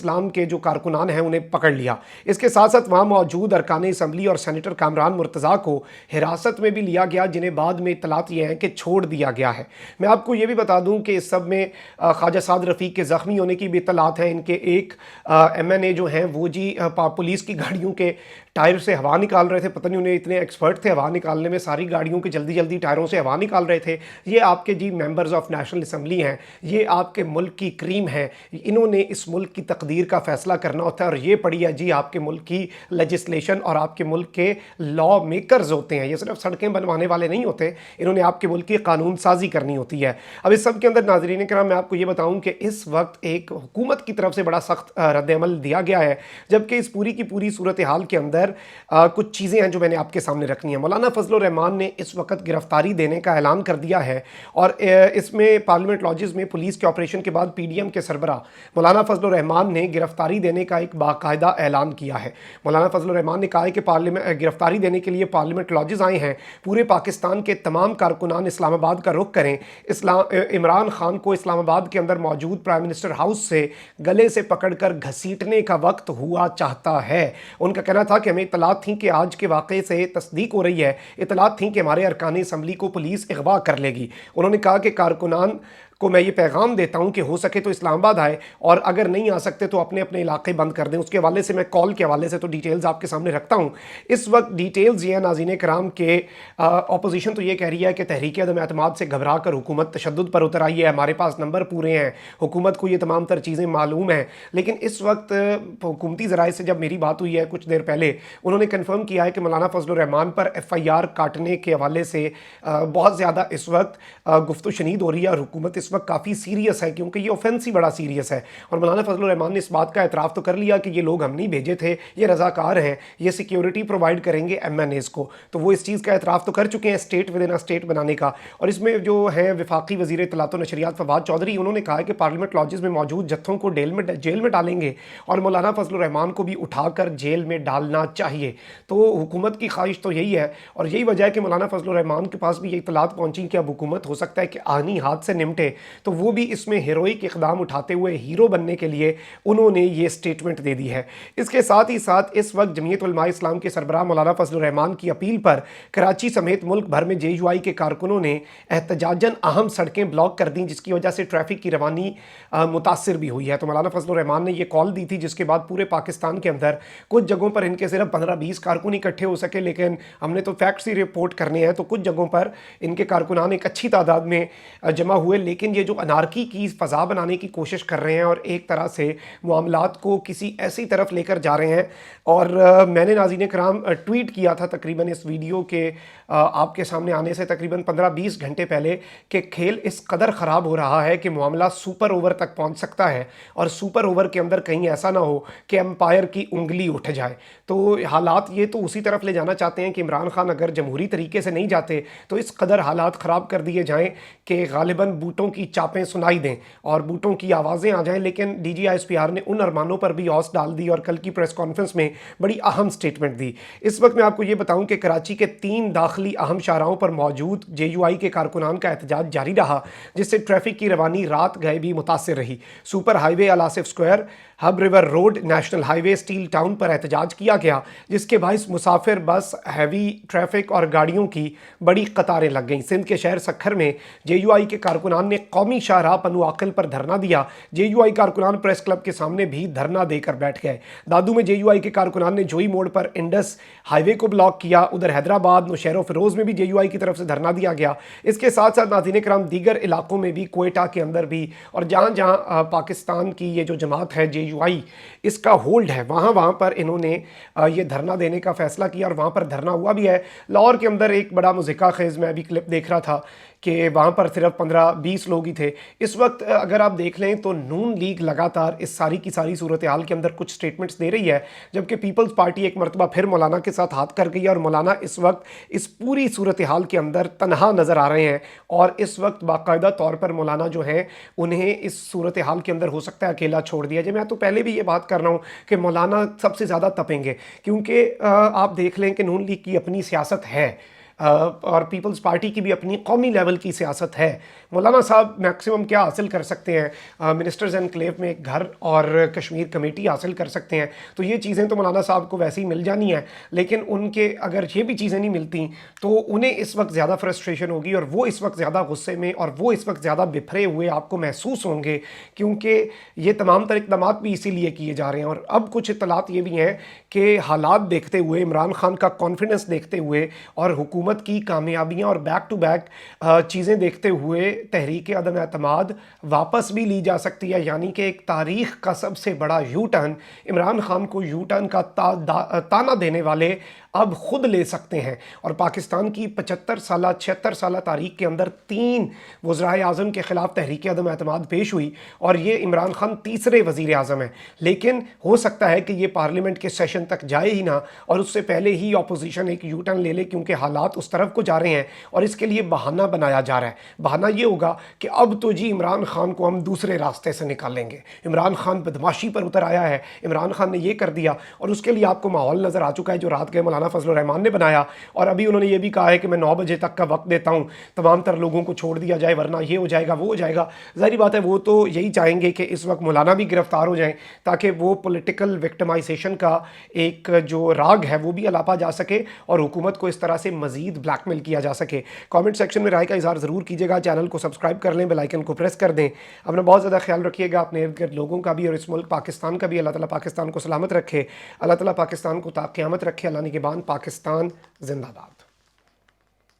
اسلام کے جو کارکنان ہیں انہیں پکڑ لیا۔ اس کے ساتھ ساتھ وہاں موجود ارکان اسمبلی اور سینیٹر کامران مرتضیٰ کو حراست میں بھی لیا گیا، جنہیں بعد میں اطلاعات یہ ہیں کہ چھوڑ دیا گیا ہے۔ میں آپ کو یہ بھی بتا دوں کہ اس سب میں خواجہ سعد رفیق کے زخمی ہونے کی بھی اطلاعات ہیں۔ ان کے ایک ایم این اے جو ہیں وہ جی پولیس کی گاڑیوں کے ٹائر سے ہوا نکال رہے تھے، پتہ نہیں انہیں اتنے ایکسپرٹ تھے ہوا نکالنے میں، ساری گاڑیوں کے جلدی جلدی ٹائروں سے ہوا نکال رہے تھے۔ یہ آپ کے جی ممبرز آف نیشنل اسمبلی ہیں، یہ آپ کے ملک کی کریم ہیں، انہوں نے اس ملک کی تقدیر کا فیصلہ کرنا ہوتا ہے، اور یہ پڑی ہے جی آپ کے ملک کی لیجسلیشن اور آپ کے ملک کے لا میکرز ہوتے ہیں، یہ صرف سڑکیں بنوانے والے نہیں ہوتے، انہوں نے آپ کے ملک کی قانون سازی کرنی ہوتی ہے۔ اب اس سب کے اندر ناظرین کرام میں آپ کو یہ بتاؤں کہ اس وقت ایک حکومت کی طرف سے بڑا سخت رد عمل دیا گیا ہے، جبکہ اس پوری کی پوری صورتحال کے اندر کچھ چیزیں ہیں جو میں نے آپ کے سامنے رکھنی ہیں۔ مولانا فضل الرحمان نے اس وقت گرفتاری دینے کا اعلان کر دیا ہے، اور اس میں پارلیمنٹ لاجز میں پولیس کے آپریشن کے بعد پی ڈی ایم کے سربراہ مولانا فضل الرحمان نے گرفتاری دینے کا ایک باقاعدہ اعلان کیا ہے۔ مولانا فضل الرحمان نے کہا ہے کہ گرفتاری دینے کے لیے پارلیمنٹ لاجز آئے ہیں، پورے پاکستان کے تمام کارکنان اسلام آباد کا رخ کریں۔ عمران خان کو اسلام آباد کے اندر موجود پرائم منسٹر ہاؤس سے گلے سے پکڑ کر گھسیٹنے کا وقت ہوا چاہتا ہے۔ ان کا کہنا تھا کہ ہمیں اطلاعات تھیں کہ آج کے واقعے سے تصدیق ہو رہی ہے، اطلاعات تھیں کہ ہمارے ارکان اسمبلی کو پولیس اغوا کر لے گی۔ انہوں نے کہا کہ کارکنان کو میں یہ پیغام دیتا ہوں کہ ہو سکے تو اسلام آباد آئے، اور اگر نہیں آ سکتے تو اپنے اپنے علاقے بند کر دیں۔ اس کے حوالے سے میں کال کے حوالے سے تو ڈیٹیلز آپ کے سامنے رکھتا ہوں۔ اس وقت ڈیٹیلز یہ ہیں ناظرین کرام کہ اپوزیشن تو یہ کہہ رہی ہے کہ تحریک عدم اعتماد سے گھبرا کر حکومت تشدد پر اتر آئی ہے، ہمارے پاس نمبر پورے ہیں، حکومت کو یہ تمام تر چیزیں معلوم ہیں۔ لیکن اس وقت حکومتی ذرائع سے جب میری بات ہوئی ہے کچھ دیر پہلے، انہوں نے کنفرم کیا ہے کہ مولانا فضل الرحمان پر ایف آئی آر کاٹنے کے حوالے سے بہت زیادہ اس وقت گفت و شنید ہو رہی ہے، اور حکومت اس وقت کافی سیریس ہے، کیونکہ یہ اوفینس ہی بڑا سیریس ہے۔ اور مولانا فضل الرحمان نے اس بات کا اعتراف تو کر لیا کہ یہ لوگ ہم نہیں بھیجے تھے، یہ رضاکار ہیں، یہ سیکیورٹی پرووائڈ کریں گے ایم این ایز کو، تو وہ اس چیز کا اعتراف تو کر چکے ہیں اسٹیٹ ود ان اسٹیٹ بنانے کا۔ اور اس میں جو ہیں وفاقی وزیر اطلاعات و نشریات فواد چودھری، انہوں نے کہا کہ پارلیمنٹ لاجز میں موجود جتھوں کو جیل میں ڈالیں گے، اور مولانا فضل الرحمان کو بھی اٹھا کر جیل میں ڈالنا چاہیے۔ تو حکومت کی خواہش تو یہی ہے، اور یہی وجہ ہے کہ مولانا فضل الرحمان کے پاس بھی یہ اطلاعات پہنچی کہ اب حکومت ہو سکتا ہے کہ آہنی ہاتھ سے نمٹے، تو وہ بھی اس میں ہیروئک اقدام اٹھاتے ہوئے ہیرو بننے کے لیے انہوں نے یہ سٹیٹمنٹ دے دی ہے۔ اس کے ساتھ ہی ساتھ اس وقت جمعیت علماء اسلام کے سربراہ مولانا فضل الرحمان کی اپیل پر کراچی سمیت ملک بھر میں جے یو آئی کے کارکنوں نے احتجاجاً اہم سڑکیں بلاک کر دیں، جس کی وجہ سے ٹریفک کی روانی متاثر بھی ہوئی ہے۔ تو مولانا فضل الرحمان نے یہ کال دی تھی، جس کے بعد پورے پاکستان کے اندر کچھ جگہوں پر ان کے صرف 15-20 کارکن اکٹھے ہو سکے، لیکن ہم نے تو فیکٹس ہی رپورٹ کرنے ہیں، تو کچھ جگہوں پر ان کے کارکنان ایک اچھی تعداد میں جمع ہوئے، لیکن یہ جو انارکی کی فضا بنانے کی کوشش کر رہے ہیں اور ایک طرح سے معاملات کو کسی ایسی طرف لے کر جا رہے ہیں۔ اور میں نے ناظرین کرام ٹویٹ کیا تھا تقریباً اس ویڈیو کے آپ کے سامنے آنے سے تقریباً 15-20 گھنٹے پہلے کہ کھیل اس قدر خراب ہو رہا ہے کہ معاملہ سپر اوور تک پہنچ سکتا ہے، اور سپر اوور کے اندر کہیں ایسا نہ ہو کہ امپائر کی انگلی اٹھ جائے۔ تو حالات یہ تو اسی طرف لے جانا چاہتے ہیں کہ عمران خان اگر جمہوری طریقے سے نہیں جاتے تو اس قدر حالات خراب کر دیے جائیں کہ غالباً بوٹوں کی چاپیں سنائی دیں اور بوٹوں کی آوازیں آ جائیں۔ لیکن D G I S P R نے ان ارمانوں پر بھی اوس ڈال دی اور کل کی پریس کانفرنس میں بڑی اہم سٹیٹمنٹ دی۔ اس وقت میں آپ کو یہ بتاؤں کہ کراچی کے 3 داخلی اہم شاہراہوں پر موجود جے یو آئی کے کارکنان کا احتجاج جاری رہا، جس سے ٹریفک کی روانی رات گئے بھی متاثر رہی۔ Super highway Al Asif square, Hub river road, national highway, steel town پر احتجاج کیا گیا، جس کے باعث مسافر بس، ہیوی ٹریفک اور گاڑیوں کی بڑی قطاریں لگ گئیں۔ سندھ کے شہر سکھر میں جے یو آئی کے کارکنان نے قومی شاہراہ پنو عاقل پر دھرنا دیا۔ جے یو آئی کارکنان پریس کلب کے سامنے بھی دھرنا دے کر بیٹھ گئے۔ دادو میں جے یو آئی کے کارکنان نے جوئی موڑ پر انڈس ہائی وے کو بلاک کیا۔ ادھر حیدرآباد، نوشہر و فیروز میں بھی جے یو آئی کی طرف سے دھرنا دیا گیا۔ اس کے ساتھ ساتھ ناظرین کرام دیگر علاقوں میں بھی، کوئٹہ کے اندر بھی، اور جہاں جہاں پاکستان کی یہ جو جماعت ہے جے یو آئی اس کا ہولڈ ہے، وہاں پر انہوں نے یہ دھرنا دینے کا فیصلہ کیا، اور وہاں پر دھرنا ہوا بھی ہے۔ لاہور کے اندر ایک بڑا مضحکہ خیز میں ابھی کلپ دیکھ رہا تھا کہ وہاں پر صرف 15-20 لوگ ہی تھے۔ اس وقت اگر آپ دیکھ لیں تو نون لیگ لگاتار اس ساری کی ساری صورتحال کے اندر کچھ سٹیٹمنٹس دے رہی ہے، جبکہ پیپلز پارٹی ایک مرتبہ پھر مولانا کے ساتھ ہاتھ کر گئی، اور مولانا اس وقت اس پوری صورتحال کے اندر تنہا نظر آ رہے ہیں، اور اس وقت باقاعدہ طور پر مولانا جو ہیں انہیں اس صورتحال کے اندر ہو سکتا ہے اکیلا چھوڑ دیا جائے۔ میں تو پہلے بھی یہ بات کر رہا ہوں کہ مولانا سب سے زیادہ تپیں گے، کیونکہ آپ دیکھ لیں کہ نون لیگ کی اپنی سیاست ہے۔ اور پیپلز پارٹی کی بھی اپنی قومی لیول کی سیاست ہے. مولانا صاحب میکسیمم کیا حاصل کر سکتے ہیں؟ منسٹرز انکلیو میں ایک گھر اور کشمیر کمیٹی حاصل کر سکتے ہیں. تو یہ چیزیں تو مولانا صاحب کو ویسے ہی مل جانی ہیں، لیکن ان کے اگر یہ بھی چیزیں نہیں ملتی تو انہیں اس وقت زیادہ فرسٹریشن ہوگی، اور وہ اس وقت زیادہ غصے میں اور وہ اس وقت زیادہ بپھرے ہوئے آپ کو محسوس ہوں گے، کیونکہ یہ تمام تر اقدامات بھی اسی لیے کیے جا رہے ہیں. اور اب کچھ اطلاعات یہ بھی ہیں کہ حالات دیکھتے ہوئے، عمران خان کا کانفیڈنس دیکھتے ہوئے اور حکومت کی کامیابیاں اور بیک ٹو بیک چیزیں دیکھتے ہوئے تحریک عدم اعتماد واپس بھی لی جا سکتی ہے. یعنی کہ ایک تاریخ کا سب سے بڑا یو ٹرن، عمران خان کو یو ٹرن کا تانا دینے والے اب خود لے سکتے ہیں. اور پاکستان کی 76 سالہ تاریخ کے اندر 3 وزرائے اعظم کے خلاف تحریک عدم اعتماد پیش ہوئی، اور یہ عمران خان تیسرے وزیر اعظم ہیں. لیکن ہو سکتا ہے کہ یہ پارلیمنٹ کے سیشن تک جائے ہی نہ، اور اس سے پہلے ہی اپوزیشن ایک یو ٹرن لے لے، کیونکہ حالات اس طرف کو جا رہے ہیں اور اس کے لیے بہانہ بنایا جا رہا ہے. بہانہ یہ ہوگا کہ اب تو جی عمران خان کو ہم دوسرے راستے سے نکالیں گے، عمران خان بدماشی پر اتر آیا ہے، عمران خان نے یہ کر دیا. اور اس کے لیے آپ کو ماحول نظر آ چکا ہے جو رات کے مولانا فضل الرحمان نے بنایا، اور ابھی انہوں نے یہ بھی کہا ہے کہ میں 9 بجے تک کا وقت دیتا ہوں، تمام تر لوگوں کو چھوڑ دیا جائے ورنہ یہ ہو جائے گا وہ ہو جائے گا. ظاہری بات ہے وہ تو یہی چاہیں گے کہ اس وقت مولانا بھی گرفتار ہو جائیں تاکہ وہ پولیٹیکل وکٹمائزیشن کا ایک جو راگ ہے وہ بھی الاپا جا سکے اور حکومت کو اس طرح سے مزید بلیک میل کیا جا سکے. کامنٹ سیکشن میں رائے کا اظہار ضرور کیجیے گا، چینل کو سبسکرائب کر لیں، بیل آئیکن کو پریس کر دیں. اپنا بہت زیادہ خیال رکھیے گا، اپنے ارد گرد لوگوں کا بھی اور اس ملک پاکستان کا بھی. اللہ تعالیٰ پاکستان کو سلامت رکھے، اللہ تعالیٰ پاکستان کو تا قیامت رکھے. اللہ نگہبان. پاکستان زندہ باد.